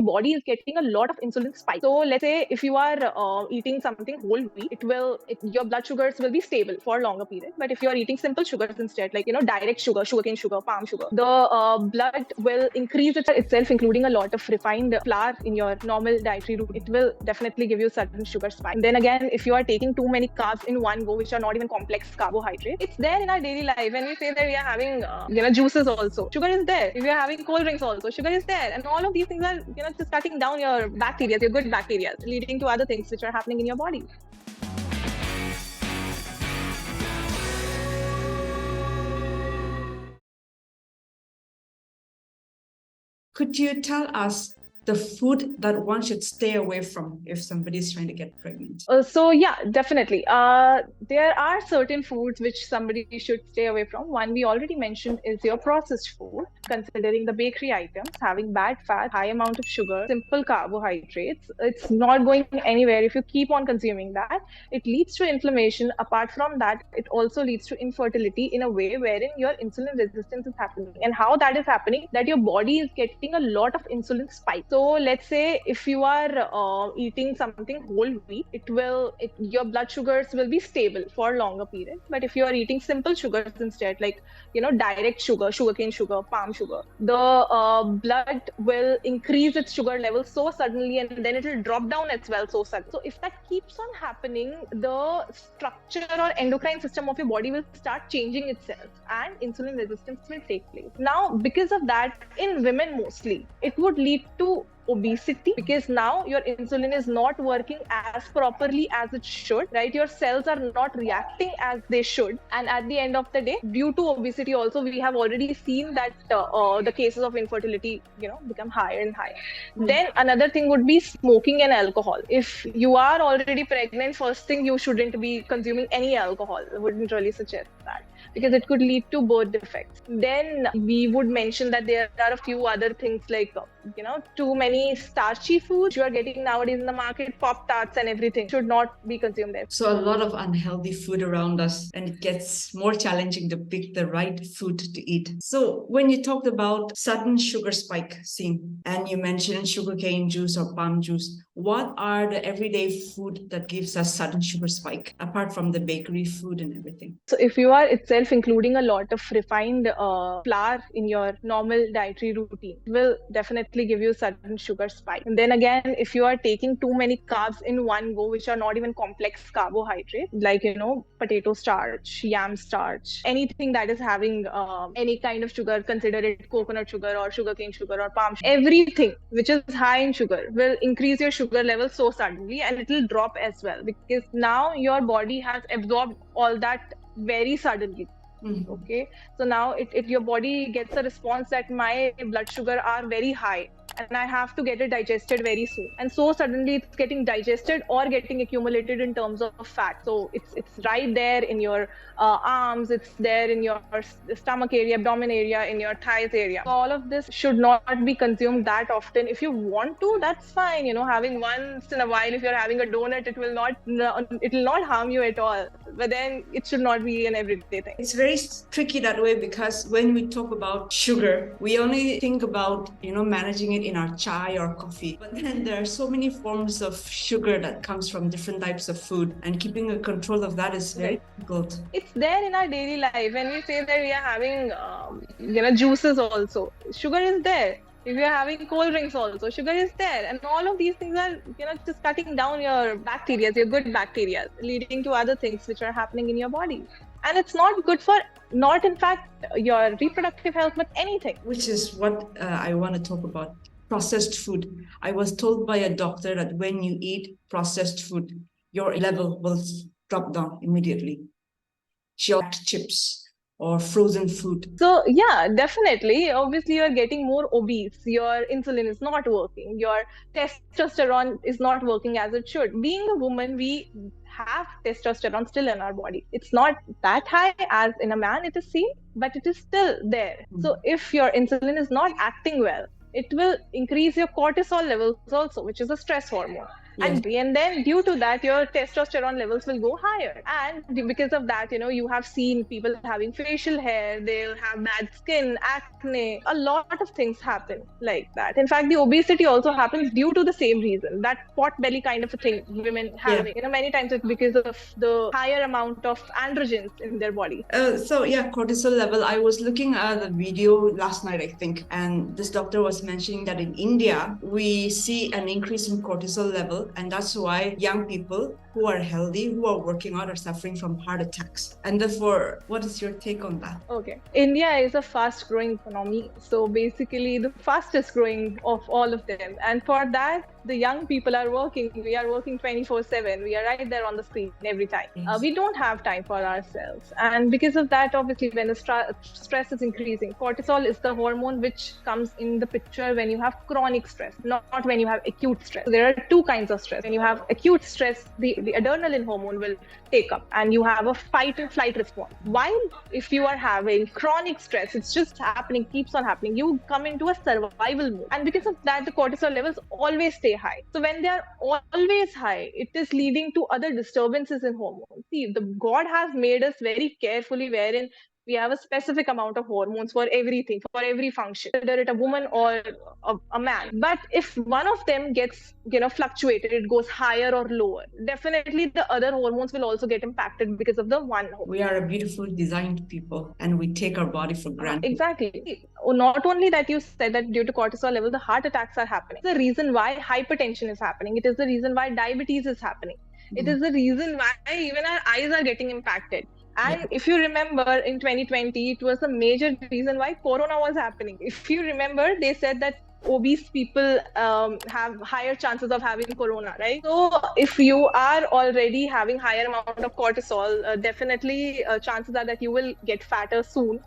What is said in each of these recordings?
body is getting a lot of insulin spike. So let's say if you are eating something whole wheat, your blood sugars will be stable for a longer period. But if you are eating simple sugars instead, like direct sugar, sugarcane sugar, palm sugar, the blood will increase itself, including a lot of refined flour in your normal dietary routine. It will definitely give you sudden sugar spike. And then again, if you are taking too many carbs in one go, which are not even complex carbohydrates, it's there in our daily life. When we say that we are having juices also, sugar is there. If you're having cold drinks also, sugar is there. And all of these things are just cutting down your bacteria, your good bacteria, leading to other things which are happening in your body. Could you tell us the food that one should stay away from if somebody is trying to get pregnant? So yeah, definitely. There are certain foods which somebody should stay away from. One we already mentioned is your processed food, considering the bakery items, having bad fat, high amount of sugar, simple carbohydrates. It's not going anywhere if you keep on consuming that. It leads to inflammation. Apart from that, it also leads to infertility in a way wherein your insulin resistance is happening. And how that is happening, that your body is getting a lot of insulin spike. So let's say if you are eating something whole wheat, your blood sugars will be stable for a longer period. But if you are eating simple sugars instead, like direct sugar, sugarcane sugar, palm sugar, the blood will increase its sugar level so suddenly, and then it will drop down as well so suddenly. So if that keeps on happening, the structure or endocrine system of your body will start changing itself, and insulin resistance will take place. Now, because of that, in women mostly, it would lead to obesity, because now your insulin is not working as properly as it should, right? Your cells are not reacting as they should, and at the end of the day, due to obesity also, we have already seen that the cases of infertility become higher and higher. Then another thing would be smoking and alcohol. If you are already pregnant, first thing, you shouldn't be consuming any alcohol. I wouldn't really suggest that, because it could lead to birth defects. Then we would mention that there are a few other things like too many starchy foods you are getting nowadays in the market, pop tarts and everything should not be consumed there. So a lot of unhealthy food around us, and it gets more challenging to pick the right food to eat. So when you talked about sudden sugar spike, and you mentioned sugarcane juice or palm juice, what are the everyday food that gives us sudden sugar spike apart from the bakery food and everything? So if you are itself including a lot of refined flour in your normal dietary routine, it will definitely give you sudden sugar spike. And then again, if you are taking too many carbs in one go, which are not even complex carbohydrates, like potato starch, yam starch, anything that is having any kind of sugar, consider it coconut sugar or sugarcane sugar or palm sugar, everything which is high in sugar will increase your sugar level so suddenly, and it will drop as well, because now your body has absorbed all that very suddenly. Okay, so now your body gets a response that my blood sugar are very high, and I have to get it digested very soon. And so suddenly it's getting digested or getting accumulated in terms of fat. So it's right there in your arms, it's there in your stomach area, abdomen area, in your thighs area. So all of this should not be consumed that often. If you want to, that's fine. Having once in a while, if you're having a donut, it will not harm you at all. But then it should not be an everyday thing. It's very tricky that way, because when we talk about sugar, we only think about managing it in our chai or coffee. But then there are so many forms of sugar that comes from different types of food, and keeping a control of that is very difficult. It's there in our daily life. When we say that we are having juices also, sugar is there. If you're having cold drinks also, sugar is there. And all of these things are just cutting down your bacteria, your good bacteria, leading to other things which are happening in your body. And it's not good for, not in fact your reproductive health, but anything. Which is what I want to talk about. Processed food. I was told by a doctor that when you eat processed food, your level will drop down immediately. Chips or frozen food. So yeah, definitely. Obviously, you're getting more obese. Your insulin is not working. Your testosterone is not working as it should. Being a woman, we have testosterone still in our body. It's not that high as in a man it is seen, but it is still there. So if your insulin is not acting well, it will increase your cortisol levels also, which is a stress hormone. Yes. And then due to that, your testosterone levels will go higher. And because of that, you have seen people having facial hair, they'll have bad skin, acne, a lot of things happen like that. In fact, the obesity also happens due to the same reason, that pot belly kind of a thing women Yeah. having. Many times it's because of the higher amount of androgens in their body. So yeah, cortisol level. I was looking at the video last night, I think, and this doctor was mentioning that in India we see an increase in cortisol level, and that's why young people who are healthy, who are working out, are suffering from heart attacks. And therefore, what is your take on that? Okay. India is a fast growing economy. So basically, the fastest growing of all of them. And for that, the young people are working. We are working 24/7. We are right there on the screen every time. Yes. We don't have time for ourselves. And because of that, obviously, when the stress is increasing, cortisol is the hormone which comes in the picture when you have chronic stress, not when you have acute stress. So there are two kinds of stress. When you have acute stress, the adrenaline hormone will take up and you have a fight and flight response. While if you are having chronic stress, it's just happening, keeps on happening, you come into a survival mode. And because of that, the cortisol levels always stay high. So when they are always high, it is leading to other disturbances in hormones. See, the God has made us very carefully, wherein we have a specific amount of hormones for everything, for every function, whether it's a woman or a man. But if one of them gets, fluctuated, it goes higher or lower, definitely the other hormones will also get impacted because of the one hormone. We are a beautifully designed people, and we take our body for granted. Exactly. Not only that, you said that due to cortisol level, the heart attacks are happening. It's the reason why hypertension is happening. It is the reason why diabetes is happening. It is the reason why even our eyes are getting impacted. And if you remember, in 2020, it was a major reason why Corona was happening. If you remember, they said that obese people have higher chances of having Corona, right? So if you are already having higher amount of cortisol, definitely chances are that you will get fatter soon.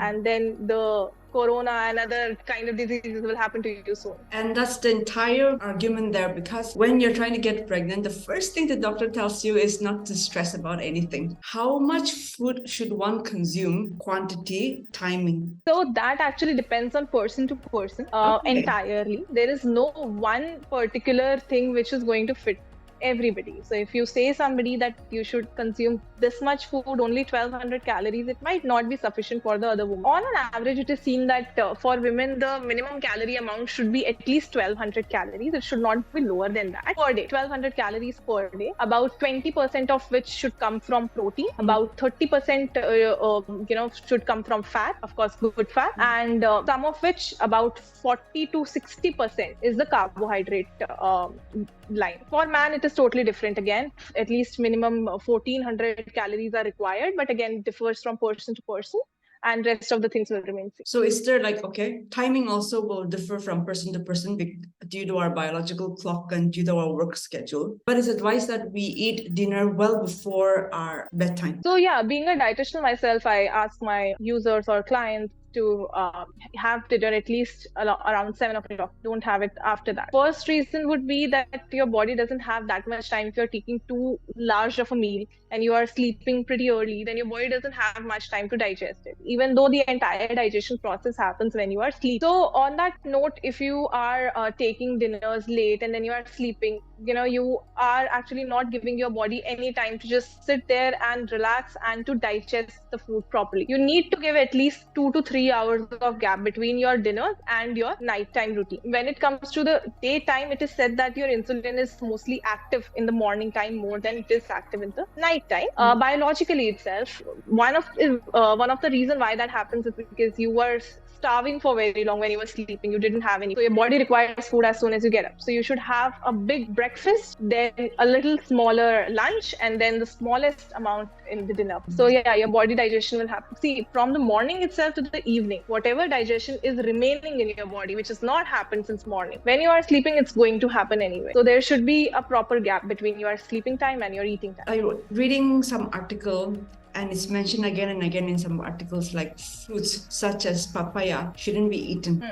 And then the Corona and other kind of diseases will happen to you soon. And that's the entire argument there, because when you're trying to get pregnant, the first thing the doctor tells you is not to stress about anything. How much food should one consume? Quantity, timing? So that actually depends on person to person entirely. There is no one particular thing which is going to fit everybody. So if you say somebody that you should consume this much food, only 1200 calories, it might not be sufficient for the other woman. On an average, it is seen that for women, the minimum calorie amount should be at least 1200 calories. It should not be lower than that per day. 1200 calories per day, about 20% of which should come from protein, about 30% should come from fat, of course good fat, and some of which, about 40 to 60%, is the carbohydrate line. For man, it is totally different again. At least minimum 1400 calories are required, but again, it differs from person to person, and rest of the things will remain same. So is there timing also will differ from person to person due to our biological clock and due to our work schedule, but it's advised that we eat dinner well before our bedtime. So yeah, being a dietitian myself, I ask my users or clients to have dinner at least around 7 o'clock. Don't have it after that. First reason would be that your body doesn't have that much time. If you're taking too large of a meal and you are sleeping pretty early, then your body doesn't have much time to digest it, even though the entire digestion process happens when you are sleeping. So on that note, if you are taking dinners late and then you are sleeping, you are actually not giving your body any time to just sit there and relax and to digest the food properly. You need to give at least 2 to 3 hours of gap between your dinners and your nighttime routine. When it comes to the daytime, it is said that your insulin is mostly active in the morning time more than it is active in the night time. Biologically itself, one of the reason why that happens is because you were starving for very long when you were sleeping. You didn't have any. So your body requires food as soon as you get up. So you should have a big breakfast, then a little smaller lunch, and then the smallest amount in the dinner. So yeah, your body digestion will happen. See, from the morning itself to the evening, whatever digestion is remaining in your body, which has not happened since morning, when you are sleeping, it's going to happen anyway. So there should be a proper gap between your sleeping time and your eating time. I was reading some article, And it's mentioned again and again in some articles, like fruits such as papaya shouldn't be eaten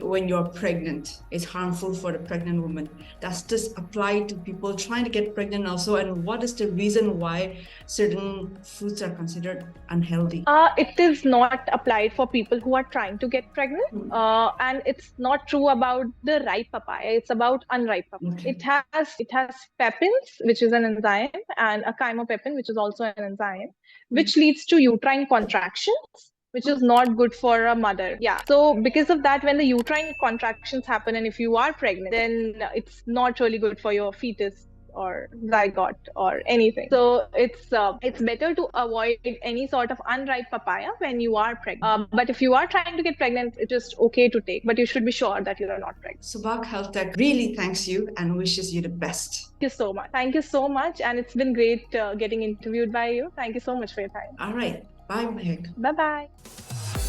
when you're pregnant. It's harmful for the pregnant woman. Does this apply to people trying to get pregnant also? And what is the reason why certain fruits are considered unhealthy? It is not applied for people who are trying to get pregnant. And it's not true about the ripe papaya. It's about unripe papaya. Okay. It has pepins, which is an enzyme, and a chymopepin, which is also an enzyme, which leads to uterine contractions, which is not good for a mother. Yeah. So because of that, when the uterine contractions happen, and if you are pregnant, then it's not really good for your fetus or zygote or anything. So it's better to avoid any sort of unripe papaya when you are pregnant. But if you are trying to get pregnant, it is okay to take, but you should be sure that you are not pregnant. Subak Health Tech really thanks you and wishes you the best. Thank you so much. Thank you so much. And it's been great getting interviewed by you. Thank you so much for your time. All right. Bye, Mehak. Bye-bye.